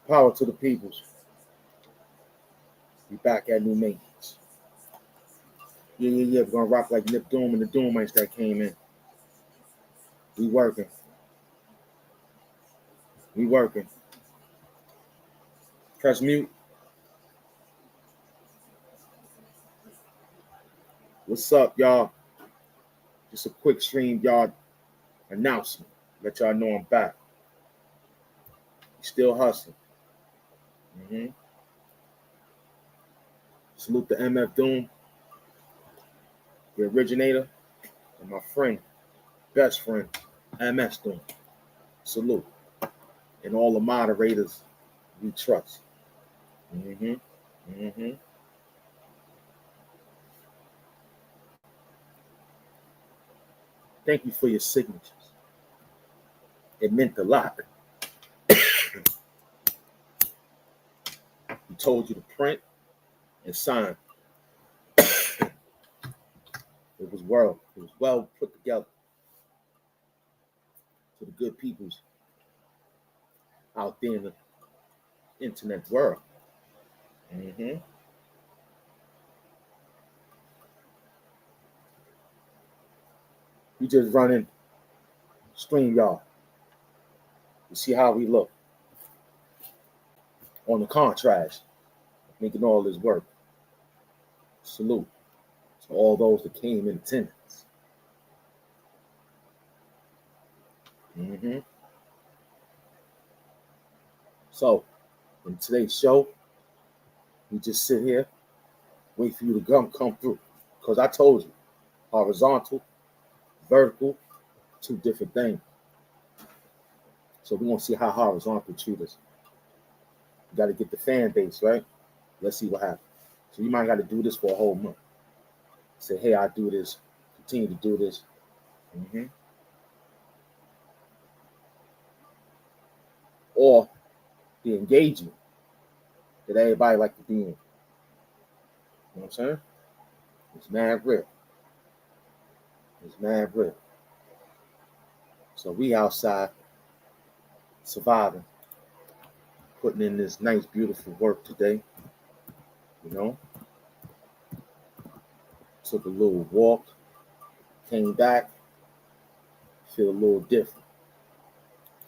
Power to the peoples. We back at new maintenance. Yeah. We're gonna rock like Nip Doom and the Doomites that came in. We working. We working. Press mute. What's up, y'all? Just a quick stream, y'all announcement. Let y'all know I'm back. Still hustling. Salute to MF Doom, the originator, and my friend, best friend, MS Doom. Salute. And all the moderators we trust. Thank you for your signatures. It meant a lot. We told you to print and sign. It was well put together for the good peoples out there in the internet world. We just running StreamYard to see how we look on the contrast, making all this work. Salute to all those that came in attendance. So, in today's show, we just sit here, wait for you to come through. Because I told you, horizontal, vertical, two different things. So we're going to see how horizontal treat us. You got to get the fan base, right? Let's see what happens. So you might got to do this for a whole month. Say, hey, I do this. Continue to do this. Or the engagement that everybody like to be in. You know what I'm saying? It's mad real. It's mad real. So we outside surviving, putting in this nice, beautiful work today. You know? Took a little walk, came back, feel a little different.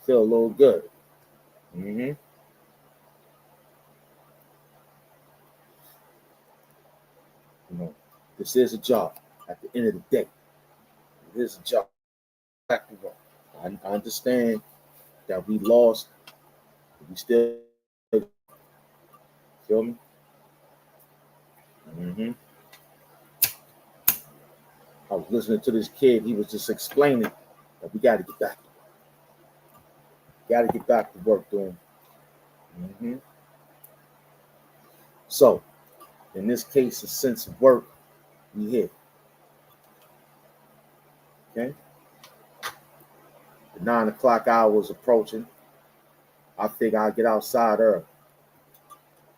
Feel a little good. You know, this is a job. At the end of the day, it is a job. Back to work. I understand that we lost, but we still feel me. I was listening to this kid. He was just explaining that we got to get back to work. Got to get back to work, doing. So, in this case, a sense of work, we here. Okay. The 9 o'clock hour is approaching. I think I'll get outside early.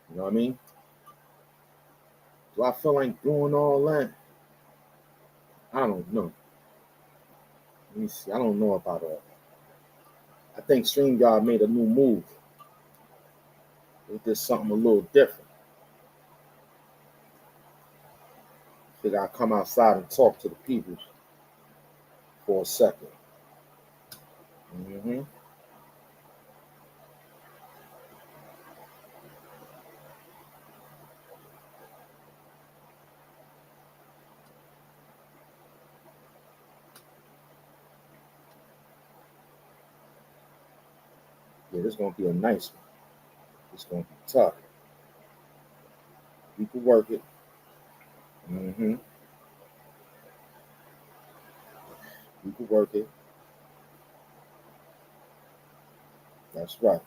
You know what I mean? Do I feel like doing all that? I don't know. Let me see. I don't know about all that. I think StreamYard made a new move. They did something a little different. I think I'll come outside and talk to the people for a second. Yeah, this is going to be a nice one. It's going to be tough. We can work it. We can work it. That's right.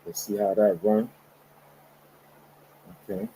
Let's see how that runs. Okay.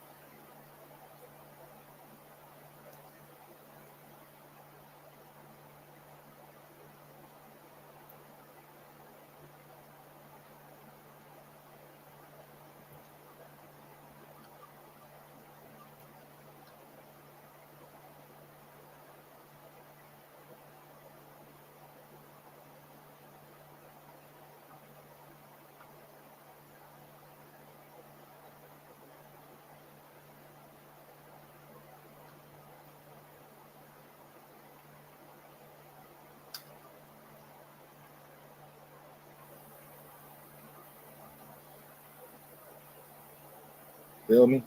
Feel me?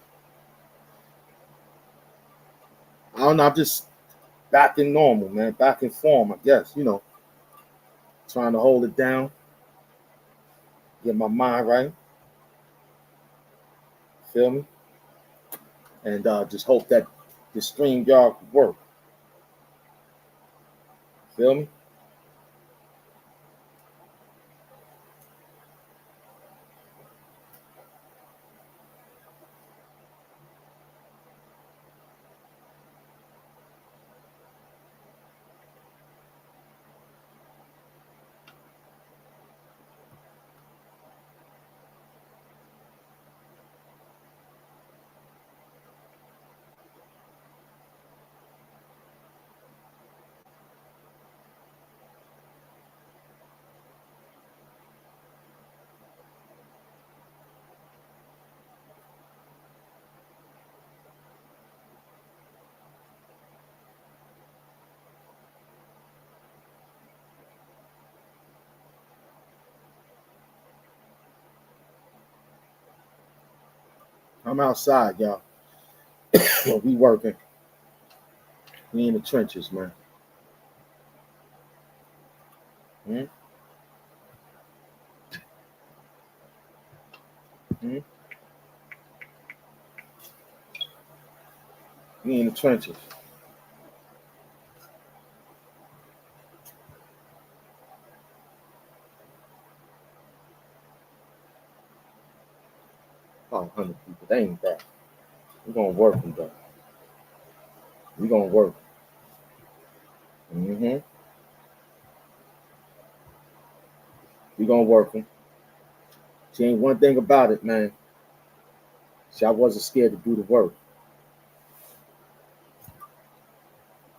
I don't know. I'm just back in normal, man. Back in form, I guess. Trying to hold it down, get my mind right. Feel me? And just hope that the StreamYard could work. Feel me? I'm outside, y'all. We working. We in the trenches, man. Hmm? Hmm? We in the trenches. Oh, 100 people. They ain't that. We're gonna work them though. We're gonna work. Mm-hmm. We're gonna work them. See, ain't one thing about it, man. See, I wasn't scared to do the work.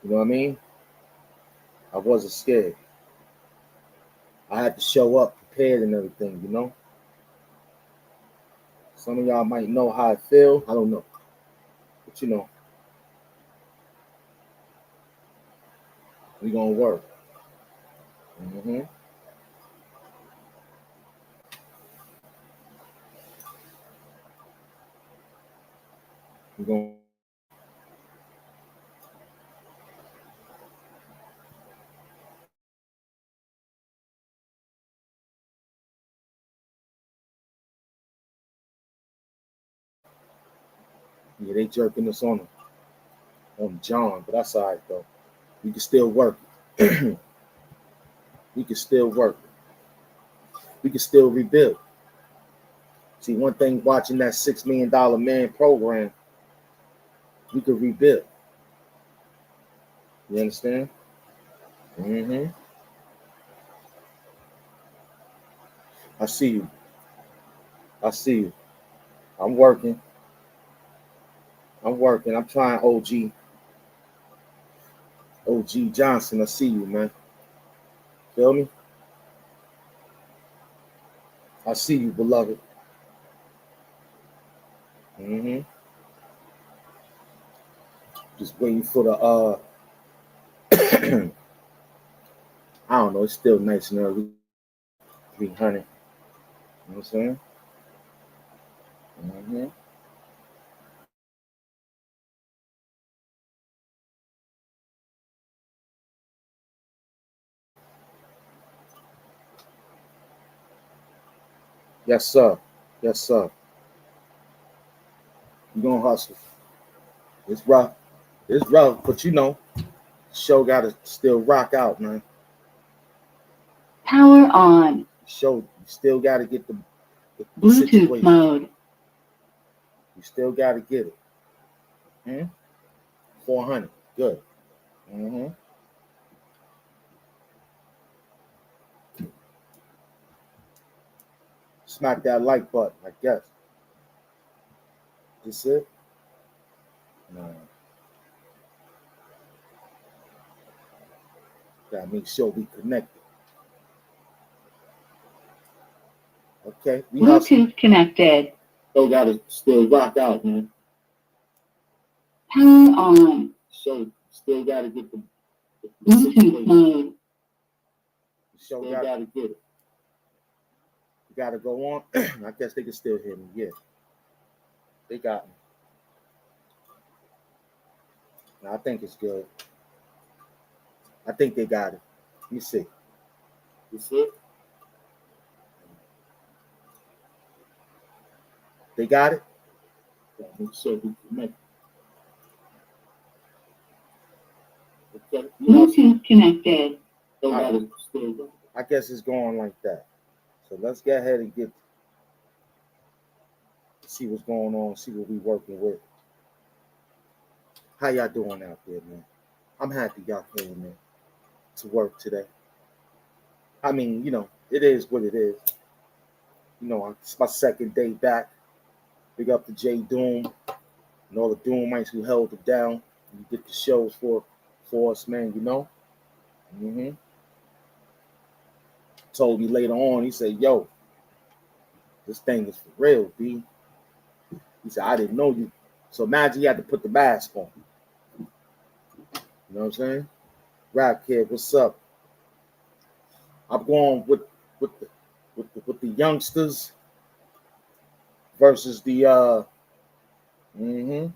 You know what I mean? I wasn't scared. I had to show up prepared and everything. Some of y'all might know how I feel. I don't know. But we gonna work. Mm-hmm. We gonna Yeah, they jerking us on John, but that's all right though. We can still work. We can still work. We can still rebuild. See, one thing watching that $6 million man program, we could rebuild. You understand? Mm-hmm. I see you. I see you. I'm working. I'm working. I'm trying OG Johnson. I see you, man. Feel me? I see you, beloved. Mm-hmm. Just waiting for the I don't know, it's still nice and early. 300. You know what I'm saying? Mm-hmm. Yes, sir. Yes, sir. You gonna hustle. It's rough. It's rough, but show gotta still rock out, man. Power on. Show you still gotta get the Bluetooth situation. mode. You still gotta get it. 400. Good. Mm-hmm. Smack that like button, I guess. That's it? No. Gotta make sure we connected. Okay. We hustle. Bluetooth connected. Still rock out, man. Power on. So still gotta get the Bluetooth mode. Show gotta get it. You gotta go on. I guess they can still hear me. Yeah. They got me. Now, I think it's good. I think they got it. Let me see. You see? They got it? Yeah, make sure we connect. Okay. Bluetooth connected. Don't gotta stay there. I guess it's going like that. So let's get ahead and see what's going on, see what we working with. How y'all doing out there, man? I'm happy y'all came in to work today. I mean, it is what it is. It's my second day back. Big up to Jay Doom and all the Doomites who held it down. You did the shows for us, man, Mm-hmm. Told me later on, he said, yo, this thing is for real, B. He said, I didn't know you. So imagine you had to put the mask on. You know what I'm saying? Rap Kid, what's up? I'm going with the youngsters versus the who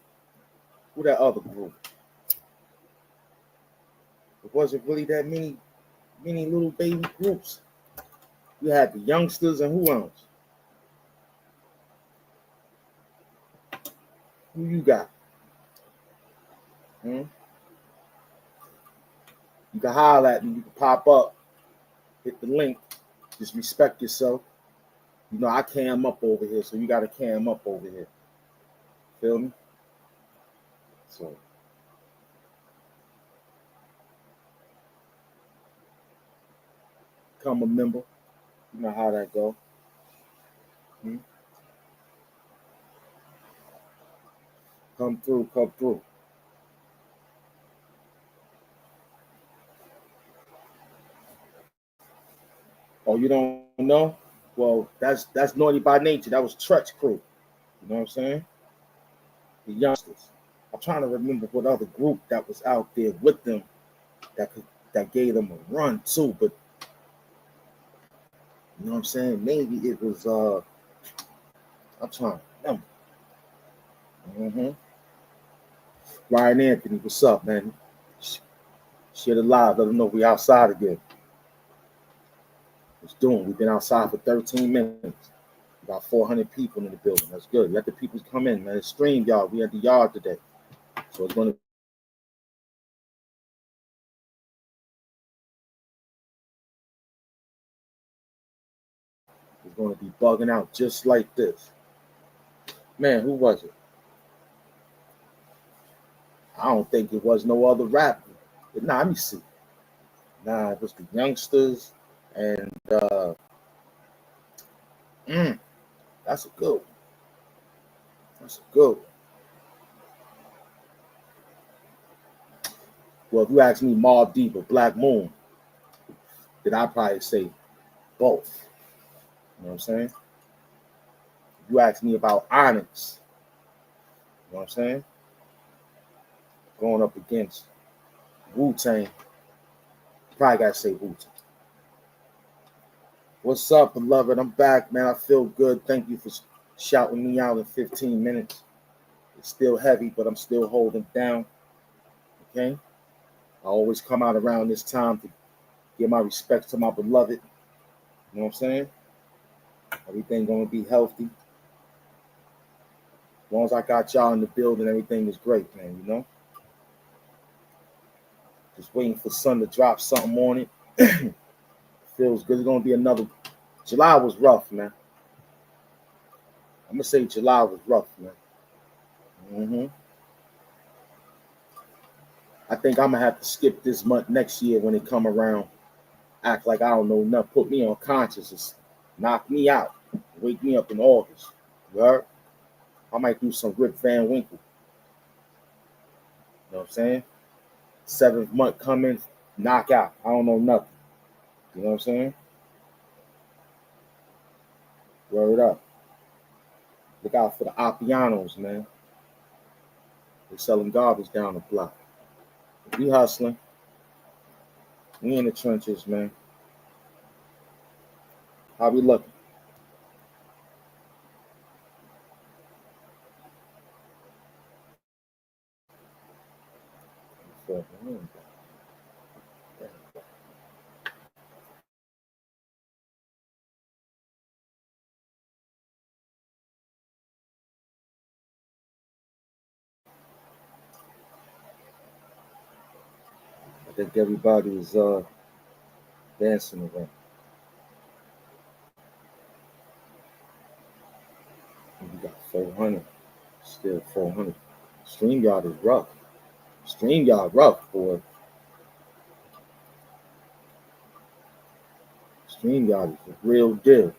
that other group? It wasn't really that many little baby groups. You had the youngsters and who else? Who you got? You can holler at me. You can pop up, hit the link. Just respect yourself. I cam up over here, so you got to cam up over here. Feel me? So. Become a member. You know how that go. Come through. Oh, you don't know? Well, that's Naughty by Nature. That was Trutch Crew. You know what I'm saying? The youngsters. I'm trying to remember what other group that was out there with them that gave them a run too, but you know what I'm saying? Maybe it was I'm trying to remember. Ryan Anthony, what's up, man? Shit alive, let them know we outside again. What's doing? We've been outside for 13 minutes. About 400 people in the building. That's good. Let the people come in, man. It's stream yard. We at the yard today. So it's going to be bugging out just like this. Man, who was it? I don't think it was no other rapper. Nah, let me see. Nah, it was the youngsters and that's a good one. That's a good one. Well, if you ask me Mobb Deep or Black Moon, then I'd probably say both. You know what I'm saying? If you ask me about Onyx, you know what I'm saying? Going up against Wu-Tang, probably gotta say Wu-Tang. What's up, beloved? I'm back, man. I feel good. Thank you for shouting me out in 15 minutes. It's still heavy, but I'm still holding down. Okay? I always come out around this time to give my respects to my beloved. You know what I'm saying? Everything gonna be healthy. As long as I got y'all in the building, everything is great, man, Just waiting for Sun to drop something on it. Feels good. It's gonna be another. July was rough, man. I'm gonna say July was rough, man. I think I'm gonna have to skip this month next year when it come around. Act like I don't know nothing. Put me on consciousness. Knock me out. Wake me up in August. You heard? I might do some Rip Van Winkle. You know what I'm saying? 7th month coming, knock out. I don't know nothing. You know what I'm saying? Word up. Look out for the Appianos, man. They're selling garbage down the block. We hustling. We in the trenches, man. How we looking? think everybody is dancing around. And we got 400, still 400. StreamYard is rough. StreamYard rough, boy. StreamYard is the real deal.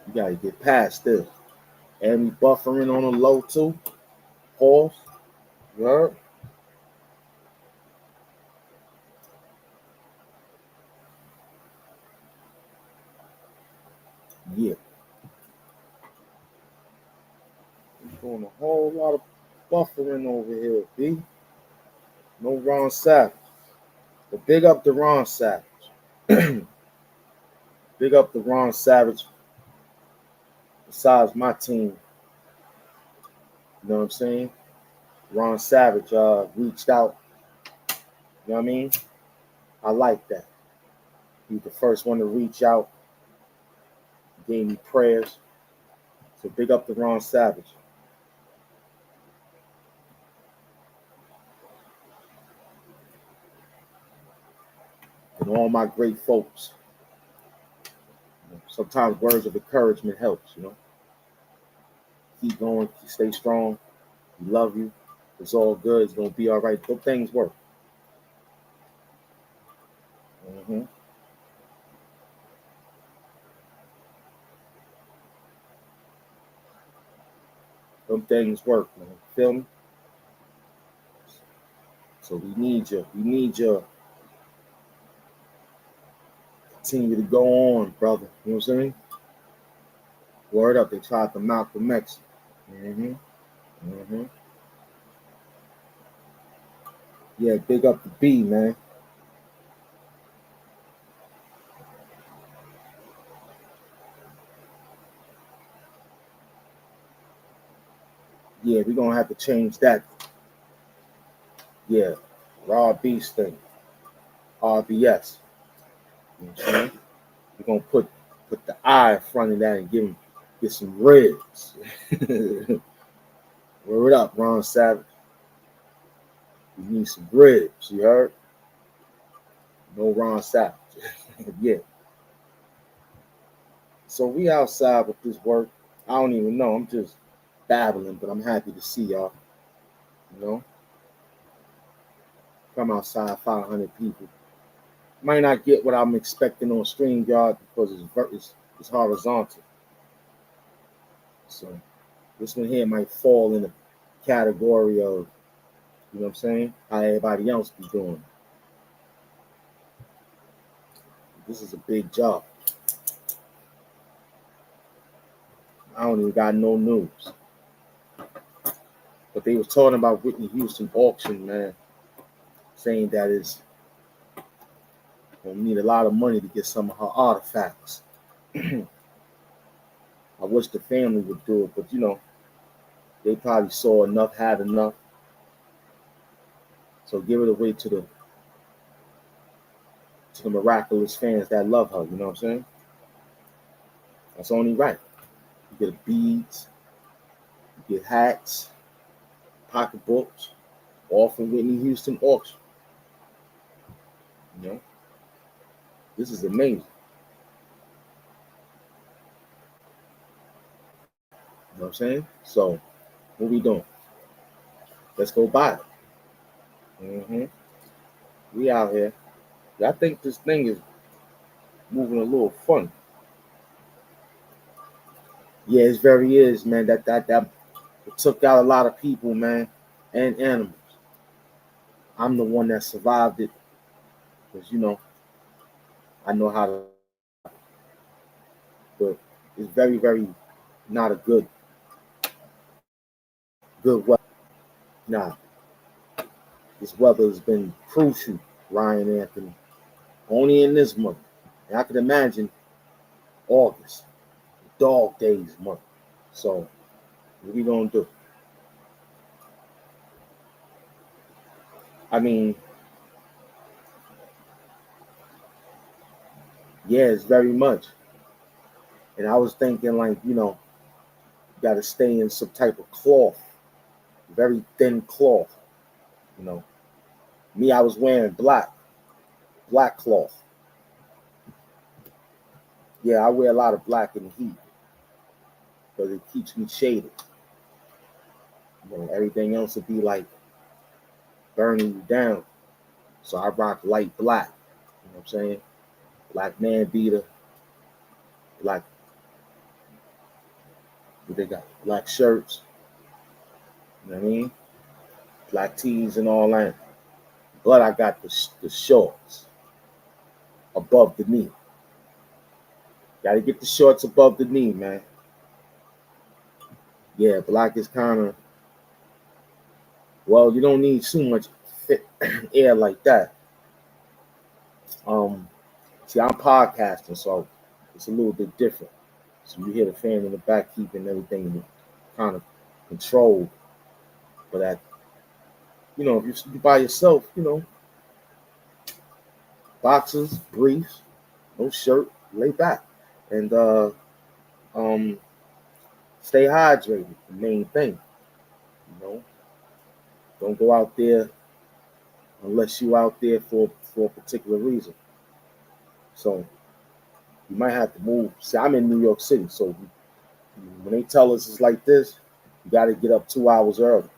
You gotta get past this. And we buffering on a low too. Pause. You heard? Yeah. We're doing a whole lot of buffering over here, B. No Ron Savage. But big up the Ron Savage. Big up the Ron Savage. Besides my team. You know what I'm saying? Ron Savage reached out. You know what I mean? I like that. He was the first one to reach out. Gave me prayers. So big up to Ron Savage. And all my great folks. Sometimes words of encouragement helps, you know. Keep going, stay strong. We love you. It's all good. It's gonna be all right. Good things work. Mm-hmm. Them things work, man. Feel me? So we need you. We need you. Continue to go on, brother. You know what I'm saying? Word up. They tried to Malcolm X. Mm-hmm. Mm-hmm. Yeah, big up the B, man. Yeah, we're gonna have to change that. Yeah. Raw Beast thing. RBS. You know what I'm saying? We're gonna put the I in front of that and get some ribs. Word up, Ron Savage. We need some ribs, you heard? No Ron Savage. Yeah. So we outside with this work. I don't even know. I'm just babbling, but I'm happy to see y'all. You know? Come outside, 500 people. Might not get what I'm expecting on StreamYard because it's horizontal. So this one here might fall in the category of, you know what I'm saying, how everybody else be doing. This is a big job. I don't even got no news. But they was talking about Whitney Houston auction, man, saying that it's gonna need a lot of money to get some of her artifacts. I wish the family would do it, but you know, they probably saw enough, had enough. So give it away to the miraculous fans that love her, you know what I'm saying? That's only right. You get beads, you get hats, pocketbooks, all from Whitney Houston auction. You know? This is amazing. You know what I'm saying? So what we doing? Let's go buy it. Mm-hmm. We out here. I think this thing is moving a little funny. Yeah, it very is, man. That it took out a lot of people, man, and animals. I'm the one that survived it because you know I know how to. But it's very, very not a good weather. Nah, this weather has been crucial, Ryan Anthony. Only in this month, and I can imagine August, dog days month. So what we gonna do? I mean, yeah, it's very much. And I was thinking, like, you got to stay in some type of cloth, very thin cloth. You know, me, I was wearing black cloth. Yeah, I wear a lot of black in the heat because it keeps me shaded. You know, everything else would be like burning you down. So I rock light black. You know what I'm saying? Black man beater, black, what they got? Black shirts, you know what I mean? Black tees and all that. But I got the shorts above the knee. Gotta get the shorts above the knee, man. Yeah, black is kind of, well, you don't need too much fit air like that. Um, See, I'm podcasting, so it's a little bit different. So you hear the fan in the back keeping everything kind of controlled. But you know, if you're by yourself, you know, boxers, briefs, no shirt, lay back, and um, stay hydrated. The main thing, you know, don't go out there unless you out there for a particular reason. So you might have to move. See, I'm in New York City, so when they tell us it's like this, you got to get up 2 hours early.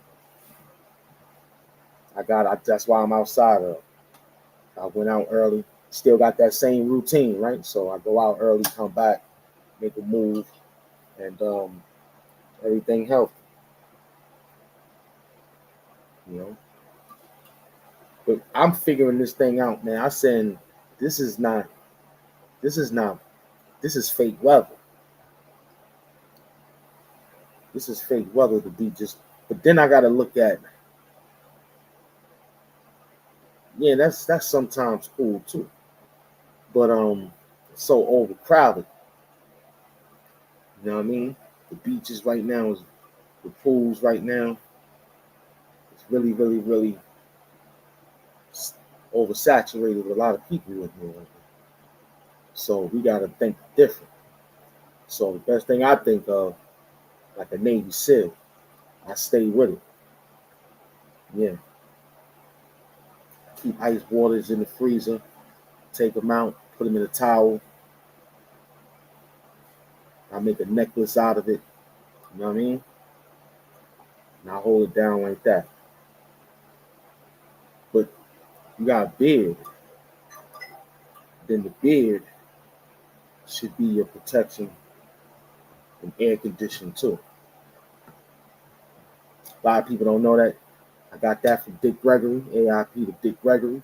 That's why I'm outside early. I went out early, still got that same routine, right? So I go out early, come back, make a move, and everything healthy, you know. But I'm figuring this thing out, man. I said this is not, this is not, this is fake weather. This is fake weather to be just. But then I got to look at, yeah, that's sometimes cool too. But it's so overcrowded. You know what I mean? The beaches right now is the pools right now. It's really, really, really oversaturated with a lot of people in here. So we got to think different. So the best thing I think of, like a Navy SEAL, I stay with it. Yeah. Keep ice waters in the freezer, take them out, put them in a towel. I make a necklace out of it. You know what I mean? And I hold it down like that. But you got a beard, then the beard should be your protection from air conditioning too. A lot of people don't know that. I got that from Dick Gregory, AIP to Dick Gregory.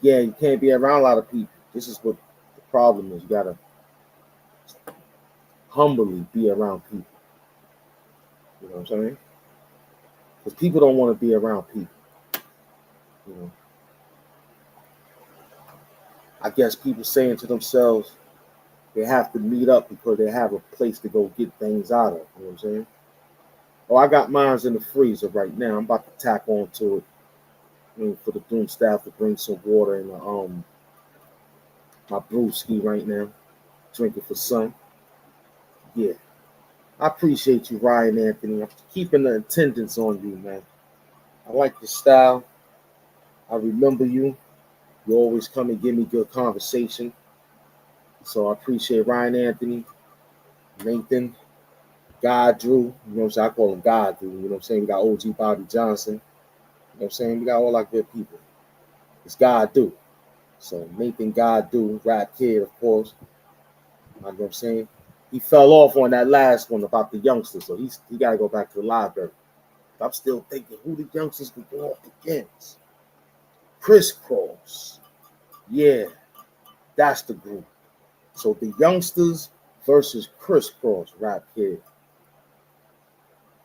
Yeah, you can't be around a lot of people. This is what the problem is. You gotta humbly be around people. You know what I'm saying? Because people don't want to be around people. You know, I guess people saying to themselves they have to meet up because they have a place to go get things out of. You know what I'm saying? Oh, I got mines in the freezer right now. I'm about to tack onto it. For the Doom staff to bring some water in my brewski right now. Drinking for sun. Yeah. I appreciate you, Ryan Anthony. I'm keeping the attendance on you, man. I like your style. I remember you. You always come and give me good conversation. So I appreciate Ryan Anthony, Nathan, God Drew. You know what I'm saying? I call him God Drew. You know what I'm saying? We got OG Bobby Johnson. You know what I'm saying? We got all our good people. It's God Do. So Nathan God Do, Rap Kid, of course. You know what I'm saying? He fell off on that last one about the youngsters, so he got to go back to the library. I'm still thinking who the youngsters could go up against. Crisscross. Yeah, that's the group. So the youngsters versus Crisscross, Rap Kid.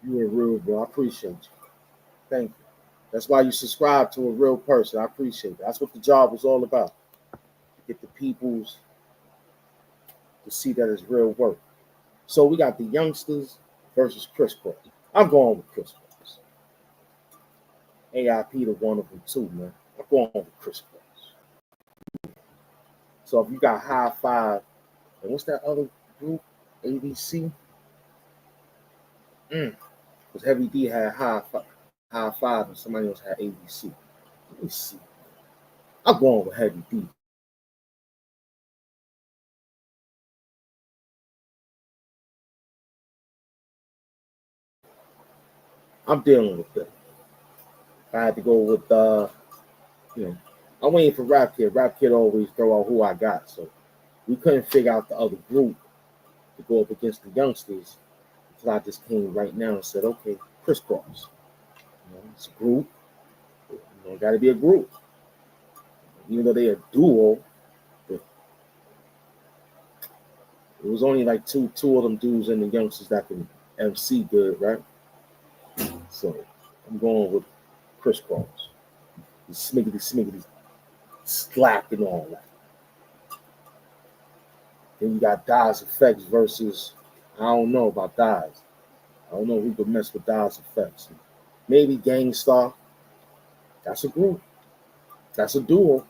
You a real bro. I appreciate you. Thank you. That's why you subscribe to a real person. I appreciate it. That's what the job was all about. Get the peoples to see that it's real work. So we got the youngsters versus Crisscross. I'm going with Crisscross. AIP to one of them too, man. I'm going with Crisscross. So if you got High Five, and what's that other group? ABC? Because Because Heavy D had High Five and somebody else had ABC. Let me see. I'm going with Heavy D. I'm dealing with that. I had to go with I'm waiting for Rap Kid. Rap Kid always throw out who I got, so we couldn't figure out the other group to go up against the youngsters until I just came right now and said, okay, Crisscross. It's a group. Got to be a group. Even though they're a duo, but it was only like two of them dudes and the youngsters that can MC good, right? So I'm going with Crisscross. The smiggity, slap and all that. Then you got Daz Effects versus, I don't know about Daz. I don't know who could mess with Daz Effects. Maybe Gang Starr. That's a group. That's a duo.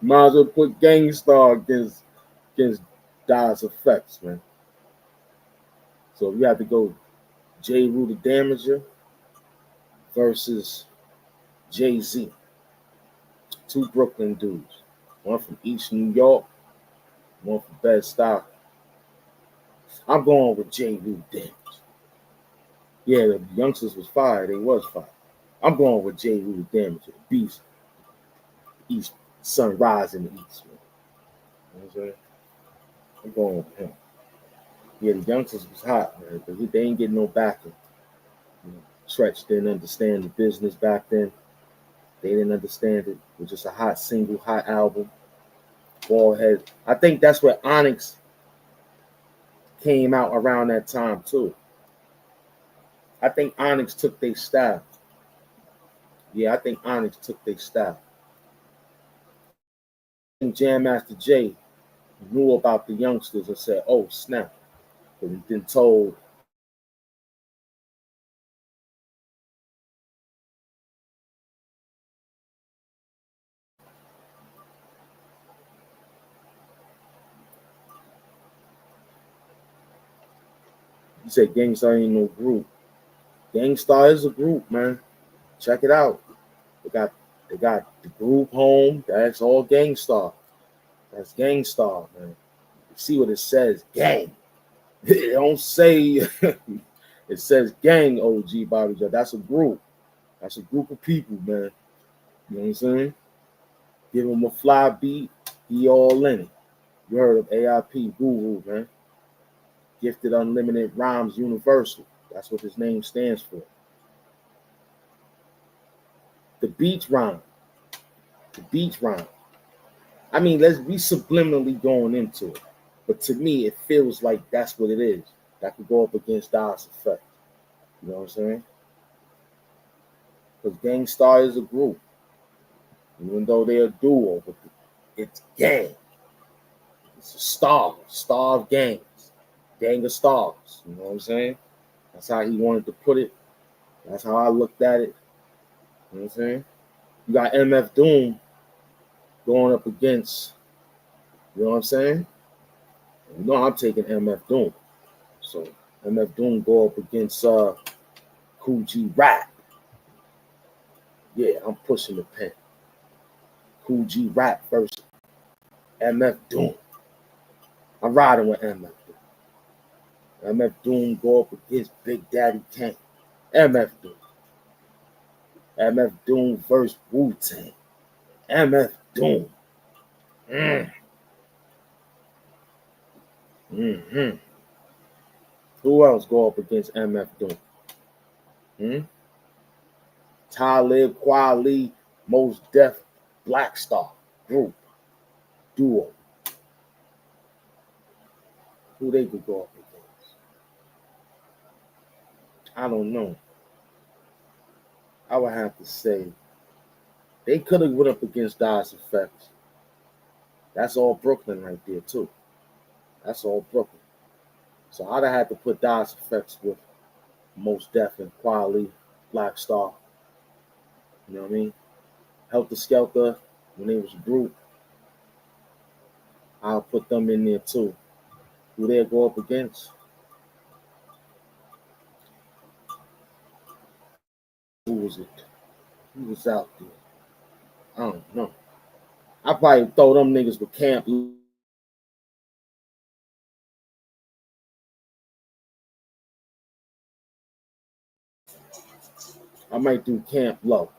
Might as well put Gang Starr against Daz Effects, man. So we have to go J. Rue the Damager versus Jay-Z. Two Brooklyn dudes. One from East New York, one from Bed-Stuy. I'm going with J. Rue Damager. Yeah, the youngsters was fired. They was fired. I'm going with J. Rue Damager. Beast. East. Sunrise in the East, man. You know what I'm saying? I'm going with him. Yeah, the youngsters was hot, man, but they ain't getting no backing. Stretch didn't understand the business back then. They didn't understand it. It was just a hot single, hot album. Ballhead. I think that's where Onyx came out around that time too. I think Onyx took their style. Yeah, I think Onyx took their style. And Jam Master Jay knew about the youngsters and said, "Oh snap!" But he been told. He said, "Gang Starr ain't no group." Gang Starr is a group, man. Check it out. They got the group home. That's all Gang Starr. That's Gang Starr, man. You see what it says? Gang. It don't say. It says gang. OG Bobby Joe. That's a group. That's a group of people, man. You know what I'm saying? Give him a fly beat. He all in it. You heard of AIP Guru, man. Gifted Unlimited Rhymes Universal. That's what his name stands for. The beach rhyme. The beach rhyme. I mean, let's be subliminally going into it. But to me, it feels like that's what it is. That could go up against Daz Effect. You know what I'm saying? Because Gang Starr is a group. Even though they're a duo, but it's gang. It's a star of gangs. Gang of stars. You know what I'm saying? That's how he wanted to put it. That's how I looked at it. You know what I'm saying? You got MF Doom going up against, you know what I'm saying? You know I'm taking MF Doom. So MF Doom go up against Kool G Rap. Yeah, I'm pushing the pen. Kool G Rap versus MF Doom. I'm riding with MF Doom. MF Doom go up against Big Daddy Kane. MF Doom. MF Doom versus Wu-Tang. MF Doom. Mm-hmm. Who else go up against MF Doom? Talib Kweli, Mos Def, Black Star group, duo. Who they could go up against? I don't know. I would have to say they could have went up against Daz Effects. That's all Brooklyn right there too. That's all Brooklyn. So I'd have had to put Daz Effects with Mos Def and Kweli, Black Star. You know what I mean? Helter Skelter, when they was a group, I'll put them in there too. Who they go up against? was it? Who was out there? I don't know. I probably throw them niggas with Camp. I might do Camp Low.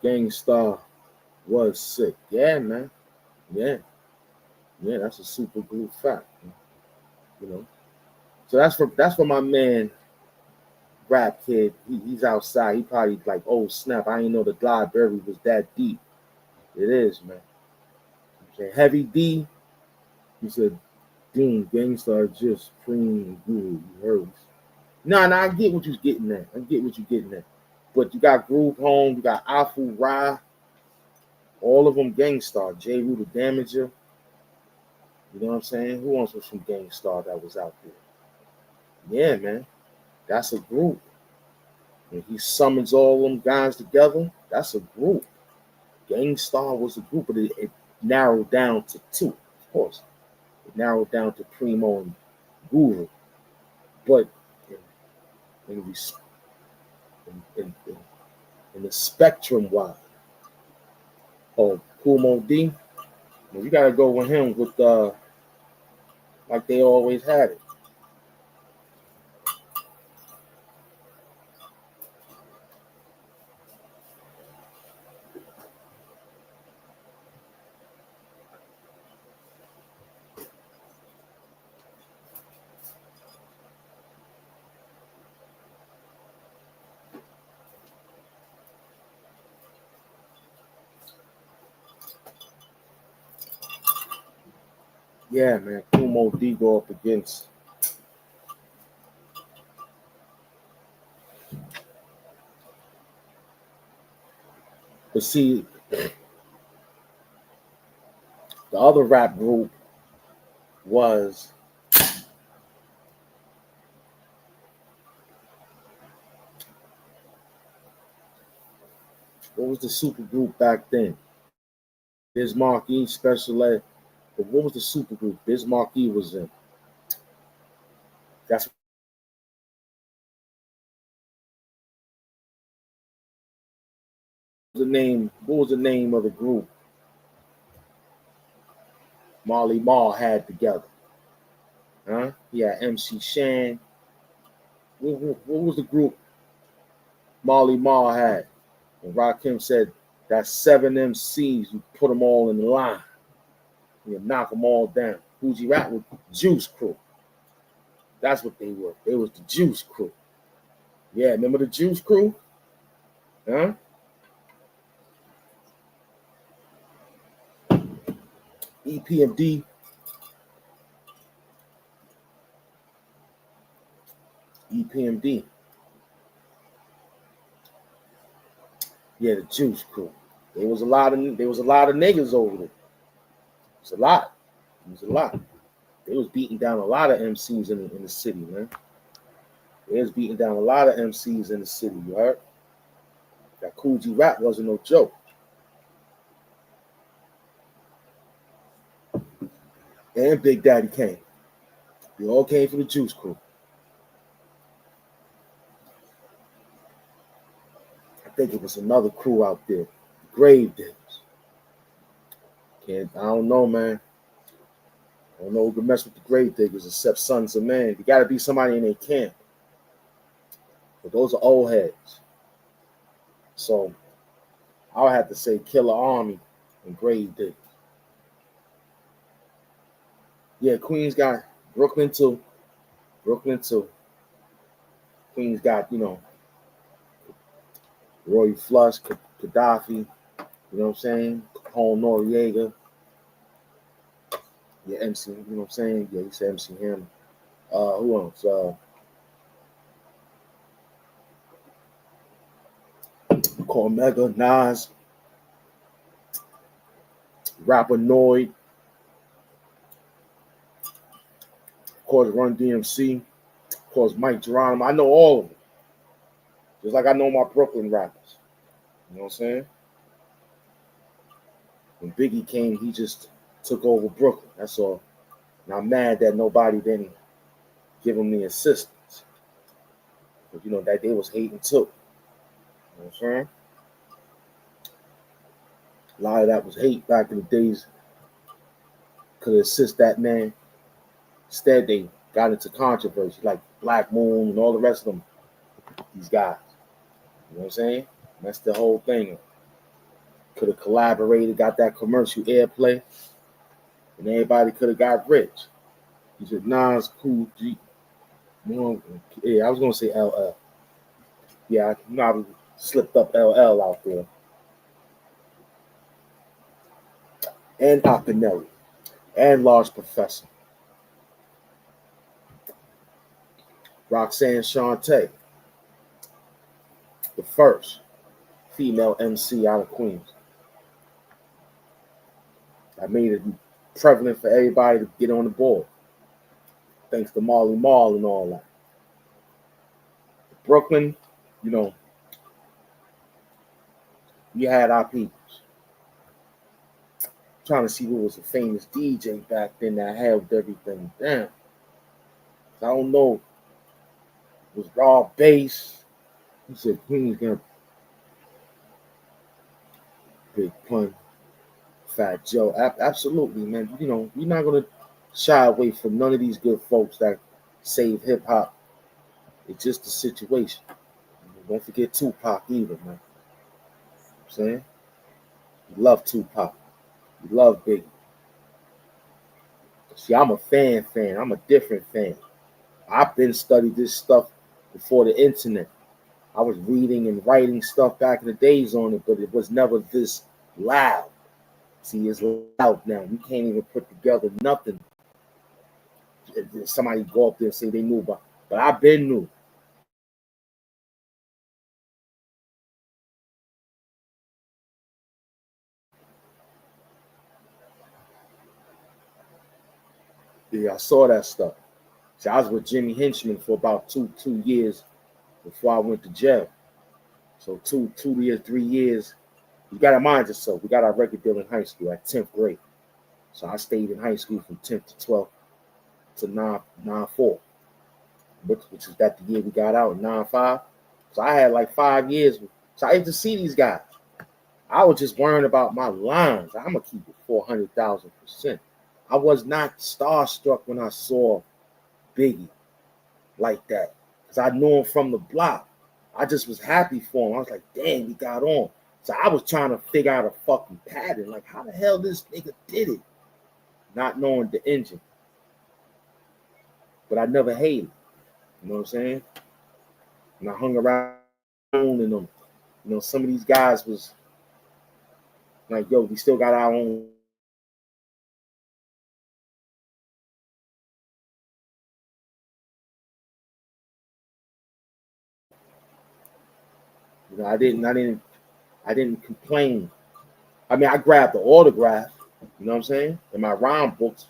Gang Starr was sick. Yeah, man. Yeah. Yeah, that's a super group fact. You know. So that's for my man Rap Kid. He's outside. He probably like, oh snap, I didn't know the library was that deep. It is, man. Okay, Heavy D, he said, Dean, Gang Starr just supreme guru. You heard. Nah, I get what you're getting at. I get what you're getting at. But you got Groove Home, you got Afu Ra, all of them Gang Starr. J. Rue the Damager. You know what I'm saying? Who else was from Gang Starr that was out there? Yeah, man. That's a group. When he summons all them guys together, that's a group. Gang Starr was a group, but it narrowed down to two, of course. It narrowed down to Primo and Guru. But in the spectrum wide of Kool Moe Dee, you gotta go with him with like they always had it. Yeah, man. Kool Moe Dee go up against but see the other rap group was what was the super group back then? Biz Markie, Special Ed. But what was the super group? Biz Markie was in. That's the name. What was the name of the group Marley Marl had together? Huh? Yeah, MC Shan. What was the group Marley Marl had? And Rakim said, that's 7 MCs. You put them all in the line. You knock them all down. Fuji Rap was Juice Crew. That's what they were. They was the Juice Crew. Yeah, remember the Juice Crew? Huh? EPMD. EPMD. Yeah, the Juice Crew. There was a lot of niggas over there. It was a lot. It was a lot. They was beating down a lot of MCs in the city, man. They was beating down a lot of MCs in the city, you heard? That Kool G Rap wasn't no joke. And Big Daddy Kane. They all came from the Juice Crew. I think it was another crew out there. The Grave Diggers. I don't know, man. I don't know who can mess with the Grave Diggers except Sons of Man. You got to be somebody in their camp. But those are old heads. So I would have to say Killer Army and Grave Diggers. Yeah, Queens got Brooklyn too. Queens got, Roy Flush, Gaddafi, you know what I'm saying? Capone Noriega. Yeah, MC, you know what I'm saying? Yeah, he said MC him. Who else? Cormega, Nas, Rapper Noid, of course, Run DMC, of course, Mike Geronimo. I know all of them. Just like I know my Brooklyn rappers. You know what I'm saying? When Biggie came, he just took over Brooklyn. That's all. And I'm mad that nobody didn't give him the assistance. But that they was hating too. You know what I'm saying? A lot of that was hate back in the days. Could assist that man. Instead, they got into controversy like Black Moon and all the rest of them. These guys. You know what I'm saying? That's the whole thing. Could have collaborated, got that commercial airplay, and everybody could have got rich. He said, Nas, Cool G. Yeah, I was gonna say LL. Yeah, I slipped up LL out there. And Akinelli. And Large Professor. Roxanne Shante. The first female MC out of Queens. I made it prevalent for everybody to get on the board. Thanks to Marley Marl and all that. Brooklyn, you know, we had our peoples. Trying to see who was a famous DJ back then that held everything down. I don't know. It was Raw Bass. He said Queens gonna Big Pun, Fat Joe. Absolutely, man. You know, we're not gonna shy away from none of these good folks that save hip hop. It's just the situation. Don't forget Tupac either, man. You know what I'm saying? You love Tupac. You love Biggie. See, I'm a fan. I'm a different fan. I've been studied this stuff before the internet. I was reading and writing stuff back in the days on it, but it was never this loud. See, it's loud now. You can't even put together nothing. Somebody go up there and say they knew about, but I've been new. Yeah, I saw that stuff. See, I was with Jimmy Henchman for about two years before I went to jail. So 2 years, 3 years. You got to mind yourself. We got our record deal in high school at 10th grade. So I stayed in high school from 10th to 12th to 9-4, which is that the year we got out in 9-5. So I had like 5 years. So I used to see these guys. I was just worrying about my lines. I'm going to keep it 400,000%. I was not starstruck when I saw Biggie like that because I knew him from the block. I just was happy for him. I was like, damn, he got on. So I was trying to figure out a fucking pattern. Like, how the hell this nigga did it? Not knowing the engine. But I never hated. You know what I'm saying? And I hung around and them. You know, some of these guys was like, yo, we still got our own. You know, I didn't complain. I mean, I grabbed the autograph, you know what I'm saying? In my rhyme books.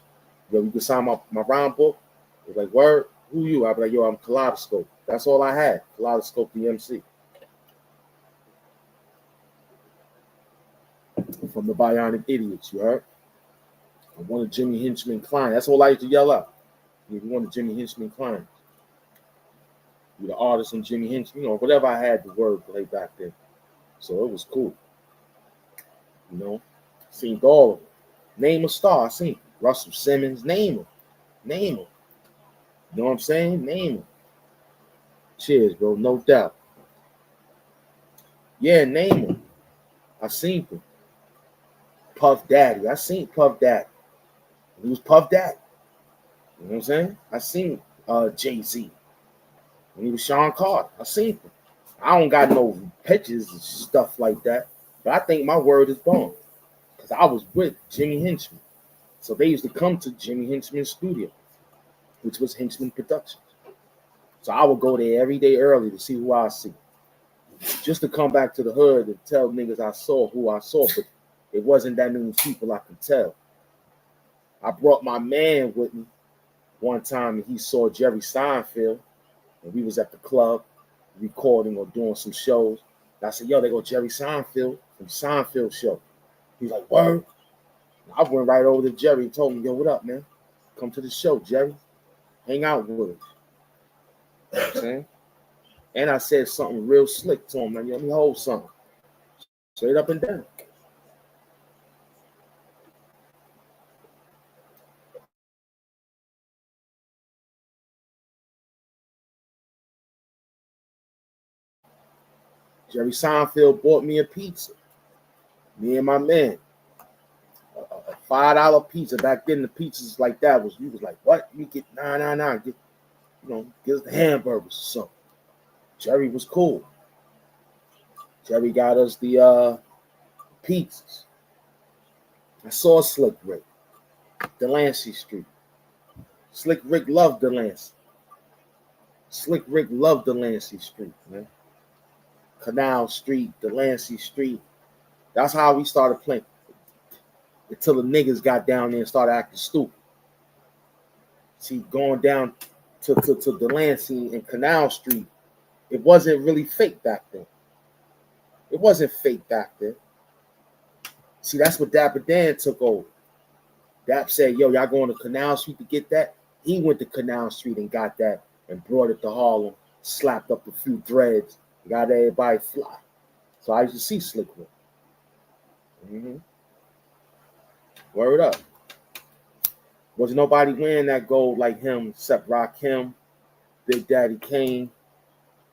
Yo, you can sign my rhyme book. It's like, word, who you? I'd be like, yo, I'm Kaleidoscope. That's all I had. Kaleidoscope the MC. From the Bionic Idiots, you heard? I wanted Jimmy Henchman Klein. That's all I used to yell out. You wanted Jimmy Henchman Klein. You're the artist and Jimmy Henchman, you know, whatever I had the word play back then. So it was cool. You know, seen all of them. Name a star. I seen Russell Simmons. Name him. Name him. You know what I'm saying? Name him. Cheers, bro. No doubt. Yeah, name him. I seen him. Puff Daddy. I seen Puff Daddy. He was Puff Daddy. You know what I'm saying? I seen Jay-Z. When he was Sean Carter. I seen him. I don't got no pictures and stuff like that. But I think my word is born. Because I was with Jimmy Henchman. So they used to come to Jimmy Henchman's studio, which was Henchman Productions. So I would go there every day early to see who I see. Just to come back to the hood and tell niggas I saw who I saw. But it wasn't that many people I could tell. I brought my man with me one time and he saw Jerry Seinfeld. And we was at the club recording or doing some shows. And I said, yo, they go Jerry Seinfeld from Seinfeld show. He's like, word. I went right over to Jerry and told him, yo, what up, man? Come to the show, Jerry. Hang out with us. You know what I'm saying? And I said something real slick to him, man. Let me hold something. Straight up and down. Jerry Seinfeld bought me a pizza. Me and my man. A $5 pizza. Back then the pizzas like that was, you was like, what? You get nah. Get, give us the hamburgers or something. Jerry was cool. Jerry got us the pizzas. I saw Slick Rick, Delancey Street. Slick Rick loved Delancey. Slick Rick loved Delancey Street, man. Canal Street, Delancey Street. That's how we started playing. Until the niggas got down there and started acting stupid. See, going down to Delancey and Canal Street, it wasn't really fake back then. It wasn't fake back then. See, that's what Dapper Dan took over. Dap said, yo, y'all going to Canal Street to get that? He went to Canal Street and got that and brought it to Harlem, slapped up a few dreads, got everybody fly. So I used to see Slick Rick. Mm-hmm. Word up. Wasn't nobody wearing that gold like him except Rakim, Big Daddy Kane.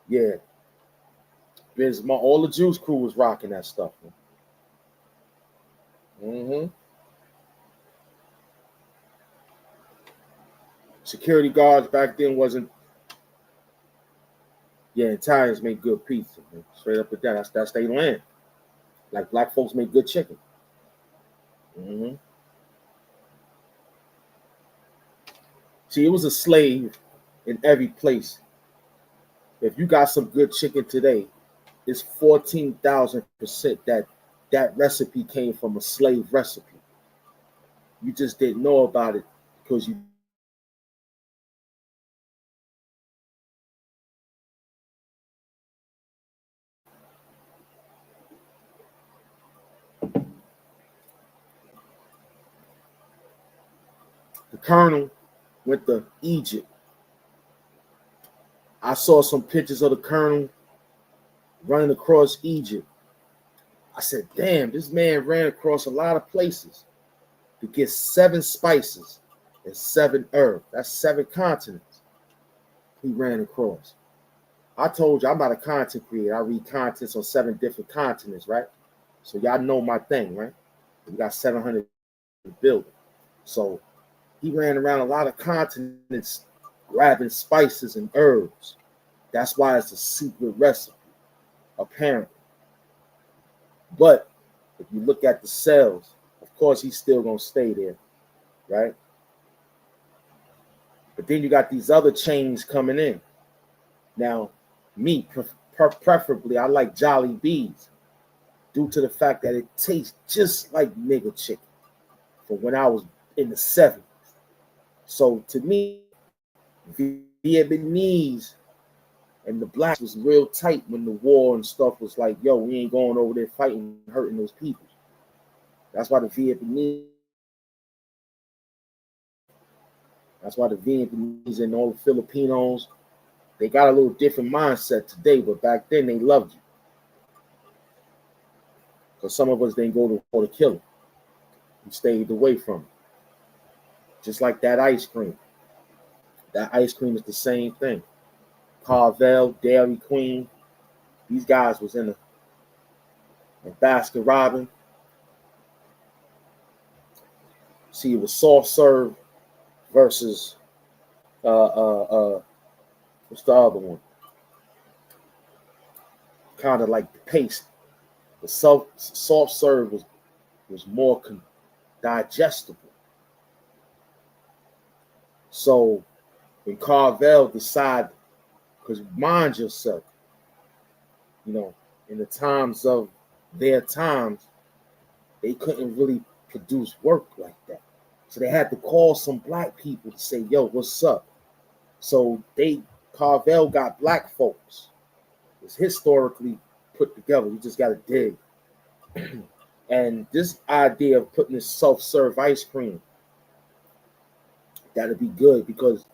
Yeah. Bismarck, all the Juice Crew was rocking that stuff. Mm-hmm. Security guards back then wasn't. Yeah, Italians make good pizza, man. Straight up and down. That's their land. Like black folks make good chicken. Mm-hmm. See, it was a slave in every place. If you got some good chicken today, it's 14,000% that recipe came from a slave recipe. You just didn't know about it because you. The Colonel went to Egypt. I saw some pictures of the Colonel running across Egypt. I said, damn, this man ran across a lot of places to get 7 spices and 7 herbs. That's 7 continents he ran across. I told you I'm not a content creator. I read contents on 7 different continents, right? So y'all know my thing, right? We got 700 building. So he ran around a lot of continents grabbing spices and herbs. That's why it's a secret recipe, apparently. But if you look at the cells, of course, he's still going to stay there, right? But then you got these other chains coming in. Now, me, preferably, I like Jolly Bees due to the fact that it tastes just like nigga chicken from when I was in the 70s. So to me, Vietnamese and the blacks was real tight when the war and stuff was like, yo, we ain't going over there fighting and hurting those people. That's why the Vietnamese and all the Filipinos, they got a little different mindset today, but back then they loved you. Because some of us didn't go to war to kill them. We stayed away from it. Just like that ice cream. That ice cream is the same thing. Carvel, Dairy Queen, these guys was in a Baskin Robbins. See, it was soft serve versus what's the other one? Kind of like the paste. The soft serve was more digestible. So when Carvel decided, because mind yourself, in the times of their times, they couldn't really produce work like that. So they had to call some black people to say, yo, what's up? So Carvel got black folks. It's historically put together. You just got to dig. And this idea of putting this self-serve ice cream, that'd be good because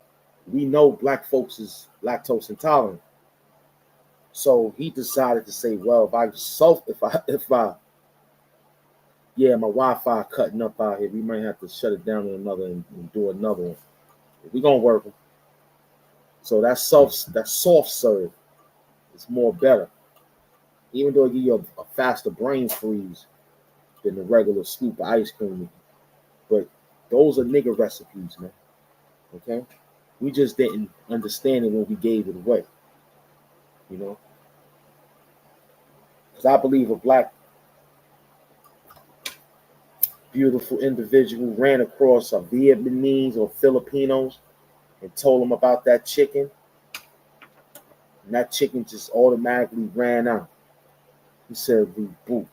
we know black folks is lactose intolerant. So he decided to say, well, yeah, my Wi-Fi cutting up out here. We might have to shut it down and do another one. We're gonna work them. So that soft serve is more better. Even though it give you a faster brain freeze than the regular scoop of ice cream. But those are nigga recipes, man. Okay? We just didn't understand it when we gave it away. You know? Because I believe a black, beautiful individual ran across a Vietnamese or Filipinos and told them about that chicken. And that chicken just automatically ran out. He said reboot.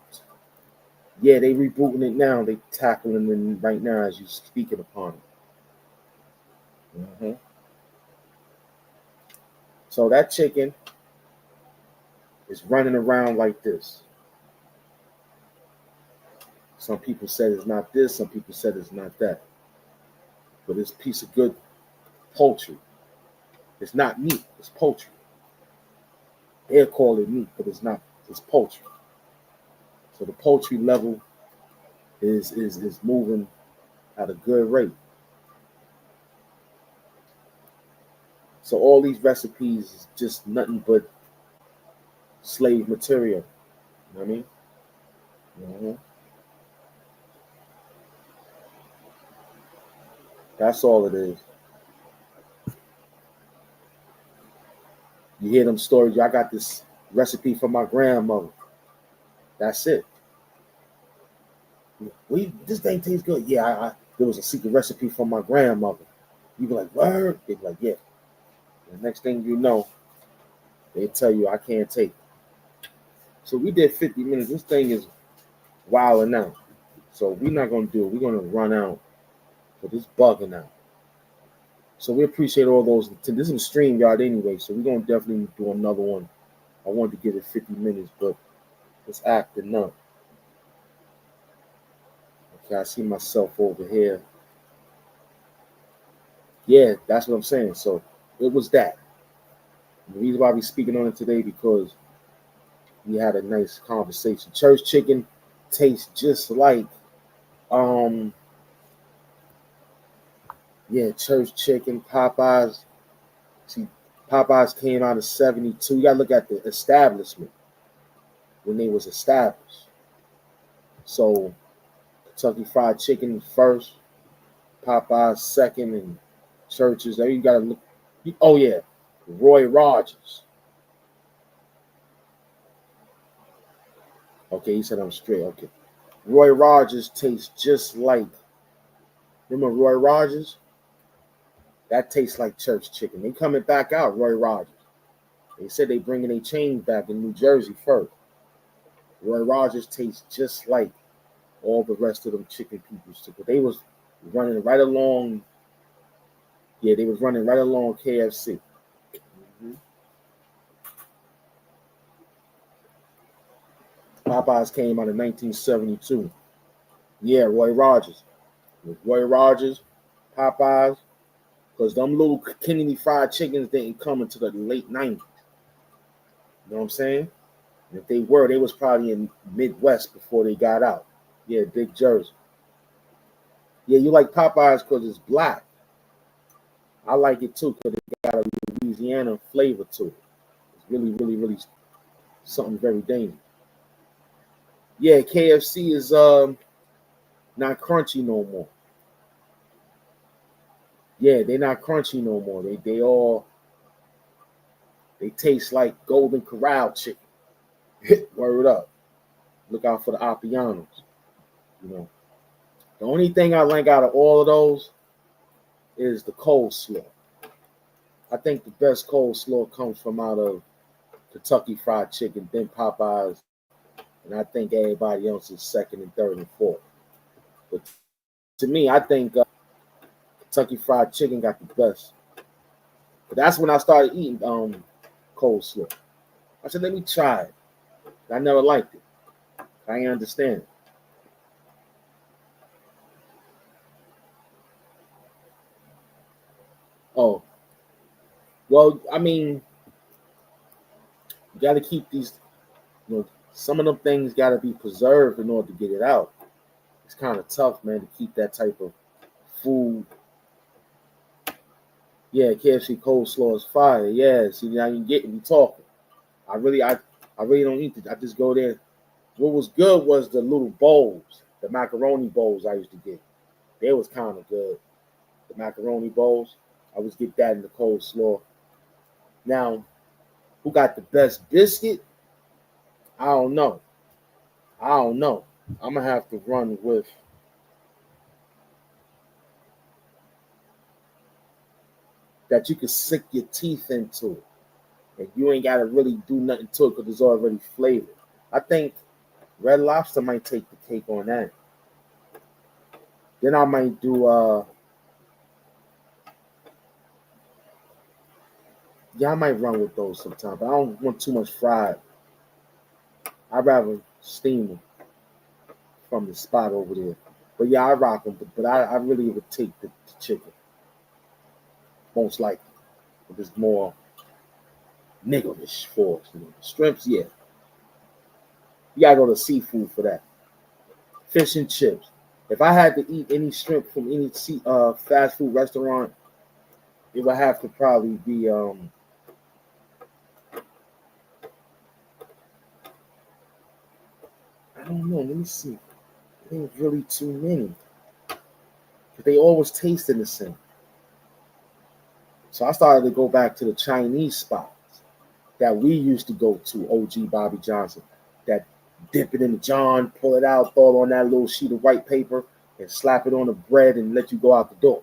Yeah, they rebooting it now. They tackling it right now as you speaking upon it. Mm-hmm. So that chicken is running around like this. Some people said it's not this. Some people said it's not that. But it's a piece of good poultry. It's not meat. It's poultry. They'll call it meat, but it's not. It's poultry. So the poultry level is moving at a good rate. So all these recipes is just nothing but slave material. You know what I mean? Mm-hmm. That's all it is. You hear them stories. I got this recipe from my grandmother. That's it. This thing tastes good. Yeah, there was a secret recipe from my grandmother. You be like, word? They be like, yeah. And the next thing you know, they tell you I can't take it. So we did 50 minutes. This thing is wilding out. So we're not gonna do it. We're gonna run out. But it's bugging out. So we appreciate all those. This is a StreamYard anyway, so we're gonna definitely do another one. I wanted to give it 50 minutes, but it's acting up. Okay, I see myself over here. Yeah, that's what I'm saying. So it was that. The reason why we're speaking on it today because we had a nice conversation. Church chicken tastes just like church chicken, Popeyes. See, Popeyes came out of 72. You gotta look at the establishment when they was established. So Kentucky Fried Chicken first, Popeyes second, and Churches. There you gotta look. Oh yeah, Roy Rogers. Okay, he said I'm straight. Okay, Roy Rogers tastes just like. Remember Roy Rogers? That tastes like church chicken. They coming back out, Roy Rogers. They said they bringing a chain back in New Jersey first. Roy Rogers tastes just like all the rest of them chicken peoples. But they was running right along. Yeah, they was running right along KFC. Mm-hmm. Popeyes came out in 1972. Yeah, Roy Rogers. With Roy Rogers, Popeyes, because them little Kennedy Fried Chickens didn't come until the late 90s. You know what I'm saying? And if they were, they was probably in Midwest before they got out. Yeah, Big Jersey. Yeah, you like Popeyes because it's black. I like it too because it got a Louisiana flavor to it. It's really, really, really something very dangerous. Yeah, KFC is not crunchy no more. Yeah, they're not crunchy no more. They taste like Golden Corral chicken. Word up. Look out for the Appianos. You know. The only thing I like out of all of those is the coleslaw. I think the best coleslaw comes from out of Kentucky Fried Chicken, then Popeyes, and I think everybody else is second and third and fourth. But to me, I think Kentucky Fried Chicken got the best. But that's when I started eating coleslaw. I said, let me try it. I never liked it. I ain't understand it. Oh, well, I mean, You got to keep these, some of them things got to be preserved in order to get it out. It's kind of tough, man, to keep that type of food. Yeah, KFC coleslaw is fire. Yeah, see, now you get me talking. I really don't eat it. I just go there. What was good was the little bowls, the macaroni bowls I used to get. They was kind of good. The macaroni bowls, I always get that in the coleslaw. Now, who got the best biscuit? I don't know. I'm gonna have to run with that. You can sink your teeth into it, and you ain't gotta really do nothing to it because it's already flavored. I think Red Lobster might take the cake on that. Then I might do I might run with those sometimes, but I don't want too much fried. I'd rather steam them from the spot over there. But yeah, I rock them, but I really would take the chicken. Most likely. If it's more niggerish for us. Shrimps, yeah. You gotta go to seafood for that. Fish and chips. If I had to eat any shrimp from any fast food restaurant, it would have to probably be I don't know. Let me see. There ain't really too many. But they always tasted the same. So I started to go back to the Chinese spots that we used to go to, OG Bobby Johnson. That dip it in the John, pull it out, throw it on that little sheet of white paper, and slap it on the bread and let you go out the door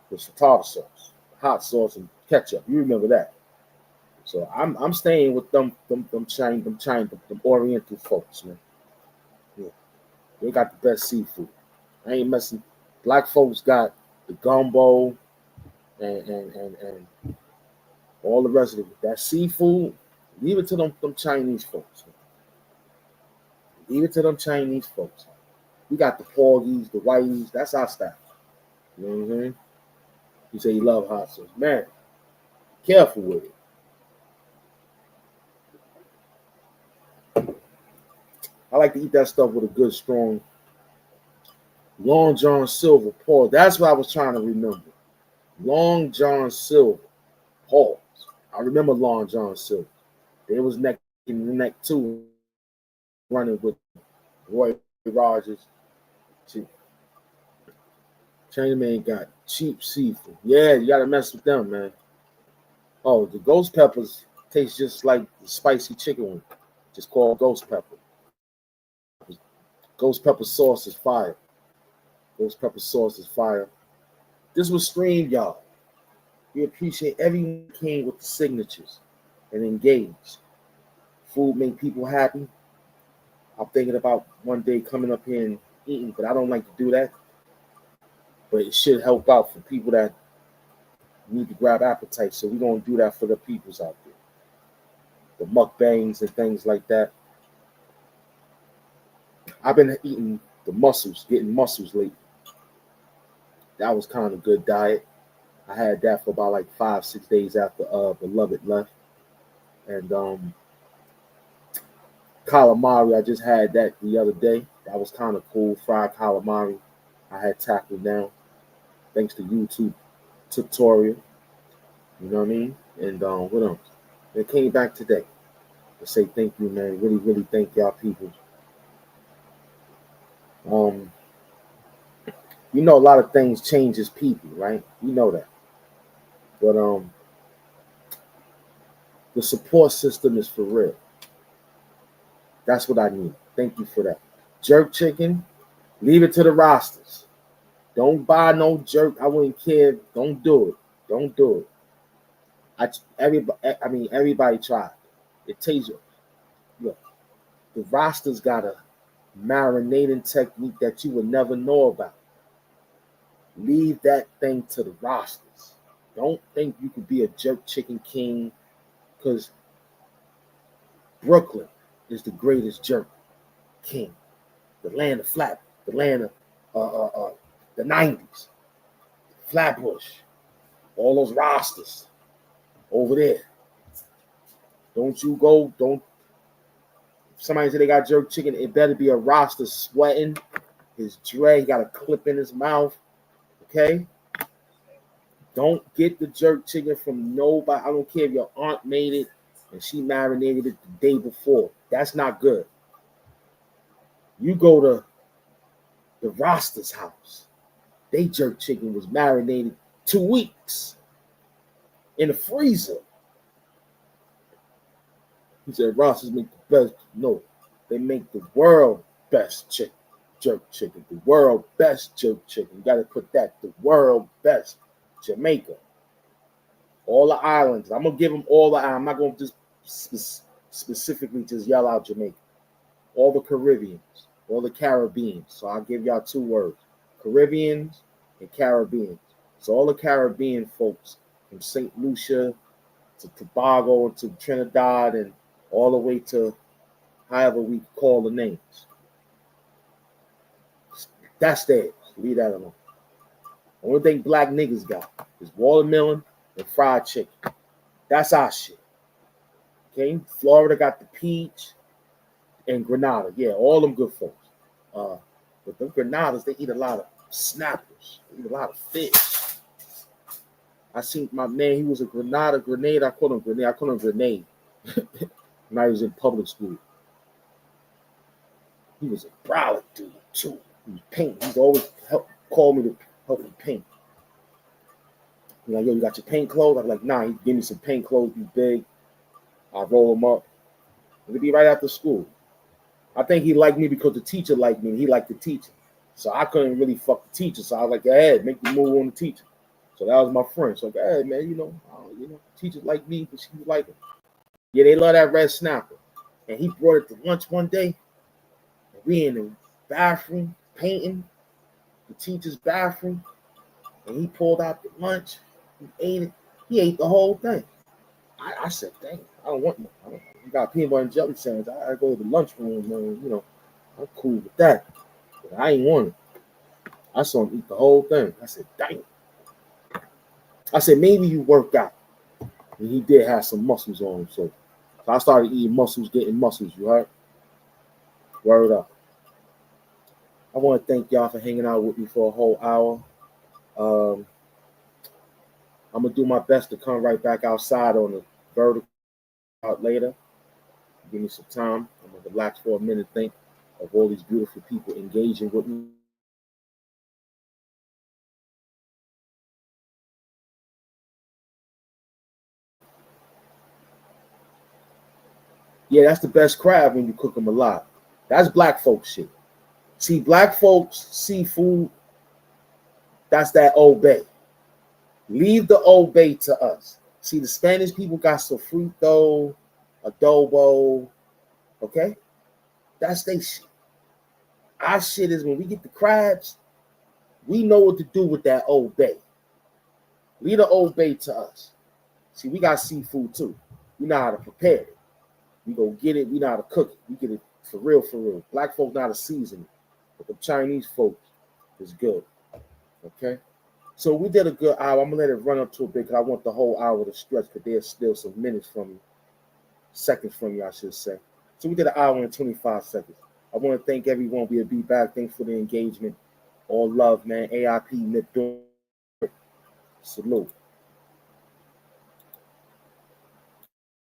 with some tartar sauce, hot sauce, and ketchup. You remember that? So I'm staying with them Oriental folks, man. Yeah, they got the best seafood. I ain't messing. Black folks got the gumbo and all the rest of it. That seafood, leave it to them Chinese folks. Man. Leave it to them Chinese folks. We got the porgies, the whiteys. That's our style. You know what I'm saying? You say you love hot sauce. Man, careful with it. I like to eat that stuff with a good, strong Long John Silver. Pause. That's what I was trying to remember. Long John Silver. Pause. I remember Long John Silver. They was neck in neck too, running with Roy Rogers. Chinaman got cheap seafood. Yeah, you gotta mess with them, man. Oh, the ghost peppers taste just like the spicy chicken one. Just called ghost pepper. Ghost pepper sauce is fire. Ghost pepper sauce is fire. This was streamed, y'all. We appreciate everyone who came with the signatures and engaged. Food made people happy. I'm thinking about one day coming up here and eating, but I don't like to do that. But it should help out for people that need to grab appetite. So we're going to do that for the peoples out there. The mukbangs and things like that. I've been eating the mussels, getting mussels lately. That was kind of good diet. I had that for about like 5-6 days after Beloved left. And calamari, I just had that the other day. That was kind of cool. Fried calamari. I had tackled down thanks to YouTube tutorial. You know what I mean? And what else? It came back today to say thank you, man. Really, really thank y'all people. You know, a lot of things changes people, right? You know that. But the support system is for real. That's what I need. Thank you for that. Jerk chicken, leave it to the rosters. Don't buy no jerk. I wouldn't care. Don't do it. Don't do it. Everybody tried. It tastes. Look, the rosters got a marinating technique that you would never know about. Leave that thing to the rosters. Don't think you could be a jerk chicken king because Brooklyn is the greatest jerk king. The land of the land of the 90s. Flatbush. All those rosters over there. Don't you go, don't somebody say they got jerk chicken, it better be a roster sweating. His dread got a clip in his mouth. Okay? Don't get the jerk chicken from nobody. I don't care if your aunt made it and she marinated it the day before. That's not good. You go to the Roster's house. They jerk chicken was marinated 2 weeks in the freezer. He said Roster's make the best. No, they make the world best chicken. Jerk chicken. The world best jerk chicken. You got to put that. The world best. Jamaica. All the islands. I'm going to give them all the islands. I'm not going to just specifically just yell out Jamaica. All the Caribbeans. All the Caribbeans. So I'll give y'all 2 words. Caribbeans and Caribbeans. So all the Caribbean folks from St. Lucia to Tobago and to Trinidad and all the way to however we call the names. That's theirs. Leave that alone. Only thing black niggas got is watermelon and fried chicken. That's our shit. Okay? Florida got the peach and Grenada. Yeah, all them good folks. But them Grenadas, they eat a lot of snappers. They eat a lot of fish. I seen my man, he was a grenade. I called him grenade. When I was in public school. He was a brolic dude, too. He was painting. He'd always call me to help him paint. He's like, yo, you got your paint clothes? I'm like, nah, he give me some paint clothes, be big. I roll them up. It'd be right after school. I think he liked me because the teacher liked me and he liked the teacher. So I couldn't really fuck the teacher. So I was like, hey, make the move on the teacher. So that was my friend. So like, hey, man, teachers like me, but she was like him. Yeah, they love that red snapper. And he brought it to lunch one day. And we in the bathroom painting the teacher's bathroom. And he pulled out the lunch. He ate it. He ate the whole thing. I said, dang, I don't want no. You got peanut butter and jelly sandwich. I go to the lunchroom, man. I'm cool with that. But I ain't want it. I saw him eat the whole thing. I said, dang. I said, maybe you worked out. And he did have some muscles on him. So I started eating mussels, getting muscles, you heard? Word up. I want to thank y'all for hanging out with me for a whole hour. I'm going to do my best to come right back outside on the vertical out later. Give me some time. I'm going to relax for a minute, think of all these beautiful people engaging with me. Yeah, that's the best crab when you cook them alive. That's black folks shit. See, black folks, seafood, that's that Old Bay. Leave the Old Bay to us. See, the Spanish people got sofrito, adobo, okay? That's their shit. Our shit is when we get the crabs, we know what to do with that Old Bay. Leave the Old Bay to us. See, we got seafood too. We know how to prepare it. We go get it. We know how to cook it. We get it for real, for real. Black folks know how to season it. But the Chinese folks is good. Okay? So we did a good hour. I'm going to let it run up to a bit because I want the whole hour to stretch because there's still some minutes from you. Seconds from you, I should say. So we did an hour and 25 seconds. I want to thank everyone. We'll be back. Thanks for the engagement. All love, man. AIP, Nip Salute.